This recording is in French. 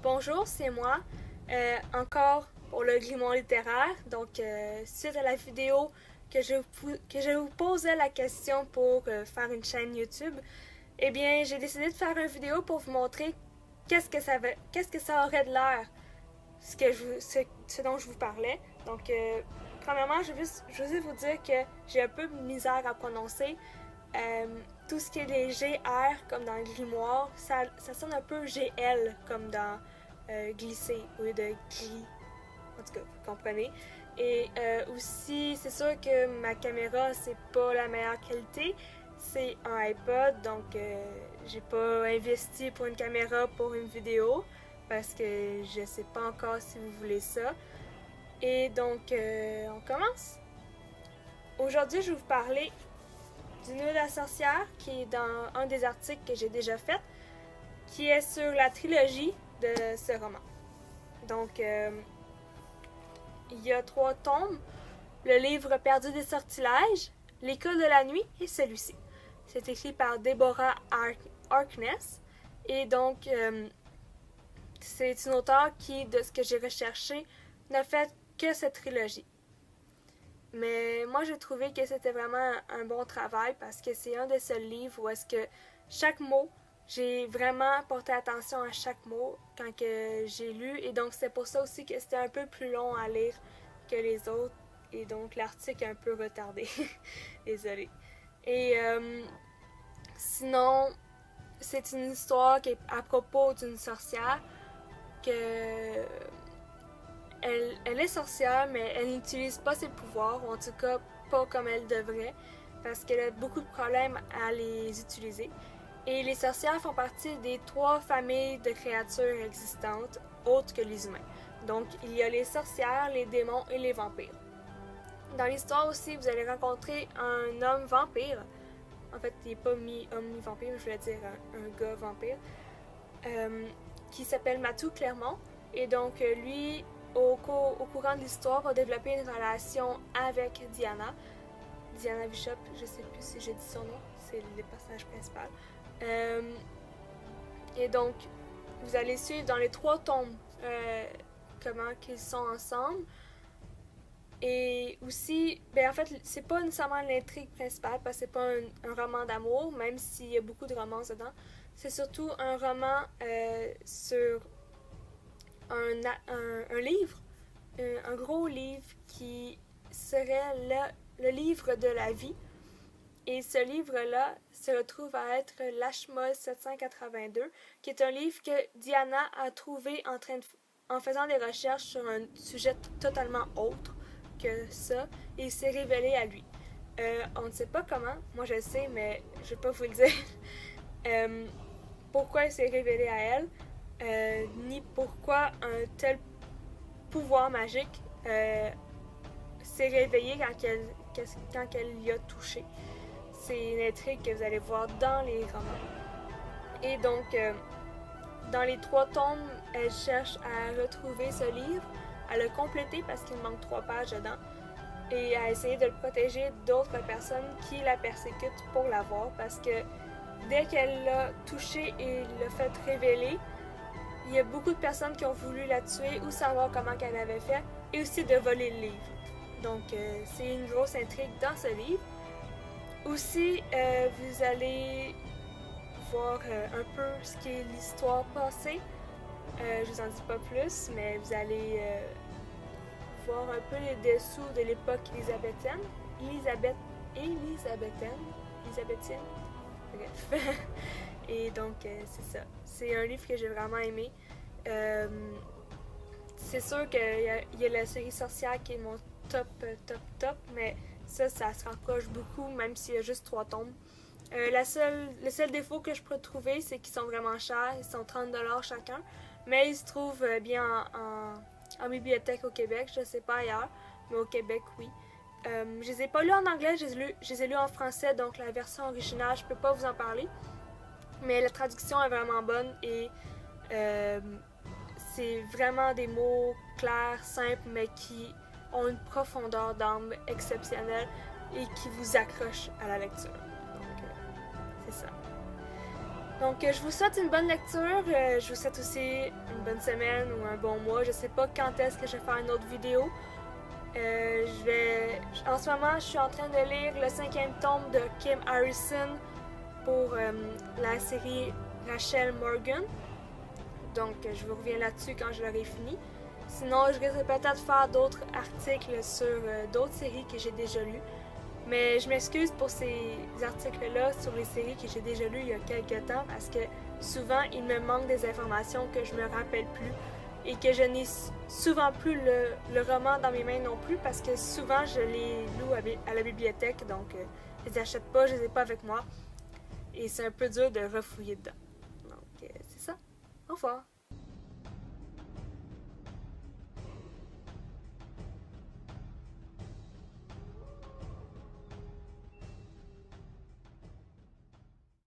Bonjour, c'est moi, encore pour le grimoire littéraire. Donc, suite à la vidéo que je vous posais la question pour faire une chaîne YouTube, eh bien, j'ai décidé de faire une vidéo pour vous montrer qu'est-ce que ça aurait de l'air, ce dont je vous parlais. Donc, premièrement, je veux vous dire que j'ai un peu de misère à prononcer. Tout ce qui est des GR comme dans le grimoire, ça sonne un peu GL comme dans glisser au lieu de gris. En tout cas, vous comprenez. Et aussi, c'est sûr que ma caméra, c'est pas la meilleure qualité. C'est un iPod, donc j'ai pas investi pour une caméra pour une vidéo parce que je sais pas encore si vous voulez ça. Et donc, on commence. Aujourd'hui, je vais vous parler du Nœud de la sorcière, qui est dans un des articles que j'ai déjà fait, qui est sur la trilogie de ce roman. Donc, il y a 3 tomes. Le livre Perdu des sortilèges, L'école de la nuit et celui-ci. C'est écrit par Deborah Harkness. Et donc, c'est une auteure qui, de ce que j'ai recherché, n'a fait que cette trilogie. Mais moi, j'ai trouvé que c'était vraiment un bon travail parce que c'est un des seuls livres où est-ce que chaque mot, j'ai vraiment porté attention à chaque mot quand que j'ai lu. Et donc, c'est pour ça aussi que c'était un peu plus long à lire que les autres. Et donc, l'article est un peu retardé. Désolée. Et sinon, c'est une histoire qui est à propos d'une sorcière que elle est sorcière, mais elle n'utilise pas ses pouvoirs, ou en tout cas pas comme elle devrait, parce qu'elle a beaucoup de problèmes à les utiliser. Et les sorcières font partie des 3 familles de créatures existantes, autres que les humains. Donc, il y a les sorcières, les démons et les vampires. Dans l'histoire aussi, vous allez rencontrer un homme vampire. En fait, il n'est pas mi-homme mi-vampire, mais je voulais dire un gars vampire, qui s'appelle Matou Clermont. Et donc, lui, au courant de l'histoire, va développer une relation avec Diana. Diana Bishop, je sais plus si j'ai dit son nom, c'est le personnage principal. Et donc, vous allez suivre dans les 3 tomes comment qu'ils sont ensemble. Et aussi, ben en fait, c'est pas nécessairement l'intrigue principale parce que c'est pas un roman d'amour, même s'il y a beaucoup de romance dedans. C'est surtout un roman sur un livre, un gros livre qui serait le livre de la vie. Et ce livre-là se retrouve à être l'Ashmole 782, qui est un livre que Diana a trouvé en faisant des recherches sur un sujet totalement autre que ça, et il s'est révélé à lui. On ne sait pas comment, moi je le sais, mais je vais pas vous le dire. Pourquoi il s'est révélé à elle, ni pourquoi un tel pouvoir magique s'est réveillé quand elle y a touché. C'est une intrigue que vous allez voir dans les romans. Et donc, dans les 3 tomes, elle cherche à retrouver ce livre, à le compléter parce qu'il manque 3 pages dedans, et à essayer de le protéger d'autres personnes qui la persécutent pour l'avoir, parce que dès qu'elle l'a touché et l'a fait révéler, il y a beaucoup de personnes qui ont voulu la tuer ou savoir comment qu'elle avait fait, et aussi de voler le livre. Donc, c'est une grosse intrigue dans ce livre. Aussi, vous allez voir un peu ce qu'est l'histoire passée. Je vous en dis pas plus, mais vous allez voir un peu les dessous de l'époque élisabéthienne. Bref. Et donc, c'est ça. C'est un livre que j'ai vraiment aimé. C'est sûr qu'il y a la série Sorcière qui est mon top, mais ça se rapproche beaucoup, même s'il y a juste 3 tomes. Le seul défaut que je peux trouver, c'est qu'ils sont vraiment chers. Ils sont 30$ chacun. Mais ils se trouvent bien en bibliothèque au Québec. Je ne sais pas ailleurs, mais au Québec, oui. Je les ai pas lus en anglais, je les ai lus en français, donc la version originale, je peux pas vous en parler. Mais la traduction est vraiment bonne et c'est vraiment des mots clairs, simples, mais qui ont une profondeur d'âme exceptionnelle et qui vous accrochent à la lecture. Donc, c'est ça. Donc, je vous souhaite une bonne lecture. Je vous souhaite aussi une bonne semaine ou un bon mois. Je sais pas quand est-ce que je vais faire une autre vidéo. En ce moment, je suis en train de lire le 5e tome de Kim Harrison pour la série Rachel Morgan. Donc, je vous reviens là-dessus quand je l'aurai fini. Sinon, je risque peut-être de faire d'autres articles sur d'autres séries que j'ai déjà lues. Mais je m'excuse pour ces articles-là sur les séries que j'ai déjà lues il y a quelques temps parce que souvent, il me manque des informations que je me rappelle plus et que je n'ai souvent plus le roman dans mes mains non plus parce que souvent, je les loue à la bibliothèque, donc je les achète pas, je les ai pas avec moi et c'est un peu dur de refouiller dedans. Donc, c'est ça. Au revoir!